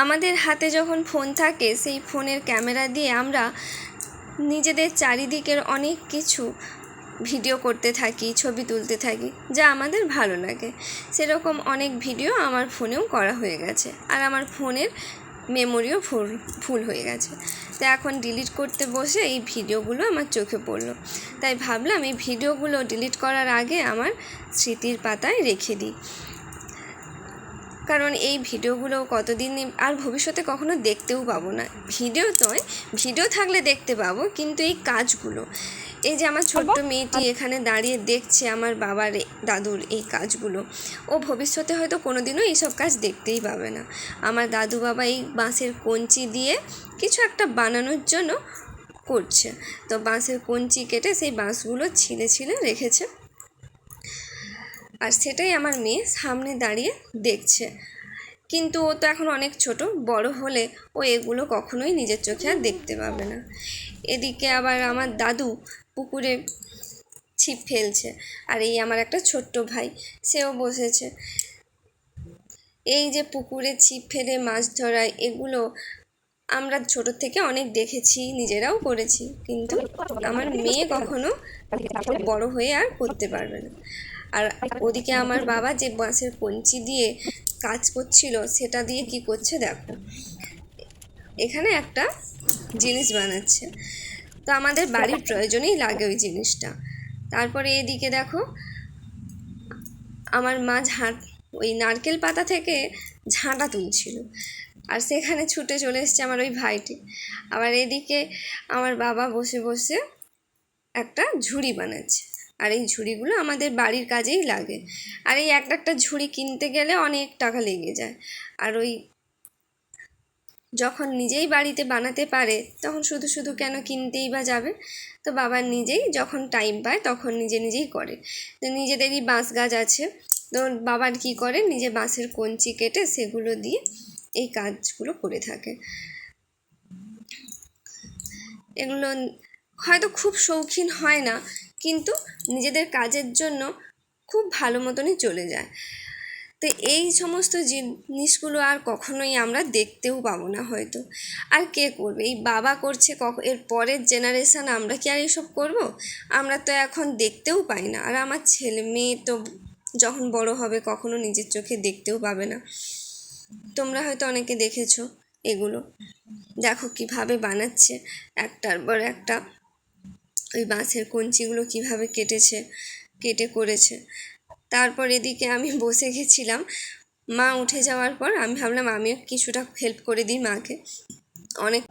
আমাদের হাতে যখন ফোন থাকে সেই ফোনের ক্যামেরা দিয়ে আমরা নিজেদের চারিদিকের অনেক কিছু ভিডিও করতে থাকি, ছবি তুলতে থাকি, যা আমাদের ভালো লাগে। সেরকম অনেক ভিডিও আমার ফোনেও করা হয়ে গেছে, আর আমার ফোনের মেমোরিও ফুল হয়ে গেছে। তো এখন ডিলিট করতে বসে এই ভিডিওগুলো আমার চোখে পড়লো, তাই ভাবলাম এই ভিডিওগুলো ডিলিট করার আগে আমার স্মৃতির পাতায় রেখে দিই। কারণ এই ভিডিওগুলো কতদিন আর ভবিষ্যতে কখনো দেখতেও পাবো না। ভিডিও থাকলে দেখতে পাবো, কিন্তু এই কাজগুলো, এই যে আমার ছোট্ট মেয়েটি এখানে দাঁড়িয়ে দেখছে আমার বাবার দাদুর এই কাজগুলো, ও ভবিষ্যতে হয়তো কোনো দিনও এইসব কাজ দেখতেই পাবে না। আমার দাদু বাবা এই বাঁশের কঞ্চি দিয়ে কিছু একটা বানানোর জন্য করছে, তো বাঁশের কঞ্চি কেটে সেই বাঁশগুলো ছিলে রেখেছে, আর সেটাই আমার মেয়ে সামনে দাঁড়িয়ে দেখছে। কিন্তু ও তো এখন অনেক ছোট, বড় হলে ও এগুলো কখনোই নিজের চোখে আর দেখতে পাবে না। এদিকে আবার আমার দাদু পুকুরে ছিপ ফেলছে, আর এই আমার একটা ছোট্ট ভাই, সেও বসেছে। এই যে পুকুরে ছিপ ফেলে মাছ ধরা, এগুলো আমরা ছোট থেকে অনেক দেখেছি, নিজেরাও করেছি, কিন্তু আমার মেয়ে কখনো বড় হয়ে আর করতে পারবে না। আর ওদিকে আমার বাবা যে বাঁশের কঞ্চি দিয়ে কাজ করছিল, সেটা দিয়ে কি করছে দেখো, এখানে একটা জিনিস বানাচ্ছে। তো আমাদের বাড়ির প্রয়োজনেই লাগে ওই জিনিসটা। তারপরে এদিকে দেখো আমার মা ওই নারকেল পাতা থেকে ঝাঁটা তুলছিল, আর সেখানে ছুটে চলে এসছে আমার ওই ভাইটি। আবার এদিকে আমার বাবা বসে বসে একটা ঝুড়ি বানাচ্ছে, আর এই ঝুড়িগুলো আমাদের বাড়ির কাজেই লাগে। আর এই একটা ঝুড়ি কিনতে গেলে অনেক টাকা লেগে যায়, আর ওই যখন নিজেই বাড়িতে বানাতে পারে তখন শুধু কেন কিনতেই বা যাবে। তো বাবা নিজেই যখন টাইম পায় তখন নিজেই করে। তো নিজেদেরই বাঁশ গাছ আছে, তো বাবার কী করে, নিজে বাঁশের কঞ্চি কেটে সেগুলো দিয়ে এই কাজগুলো করে থাকে। এগুলো হয়তো খুব শৌখিন হয় না, কিন্তু নিজেদের কাজের জন্য খুব ভালো মতনই চলে যায়। তো এই সমস্ত জিনিসগুলো আর কখনোই আমরা দেখতেও পাবো না হয়তো। আর কে করবে? এই বাবা করছে, এর পরের জেনারেশান, আমরা কি আর এইসব করবো? আমরা তো এখন দেখতেও পাই না, আর আমার ছেলে মেয়ে তো যখন বড় হবে কখনো নিজের চোখে দেখতেও পাবে না। তোমরা হয়তো অনেকে দেখেছো এগুলো, দেখো কিভাবে বানাচ্ছে একটার পর একটা, ওই বাঁশের কঞ্চিগুলো কিভাবে কেটে করেছে। তারপর এদিকে আমি বসে গেছিলাম, মা উঠে যাওয়ার পর আমি ভাবলাম আমিও কিছুটা হেল্প করে দিই মাকে। অনেক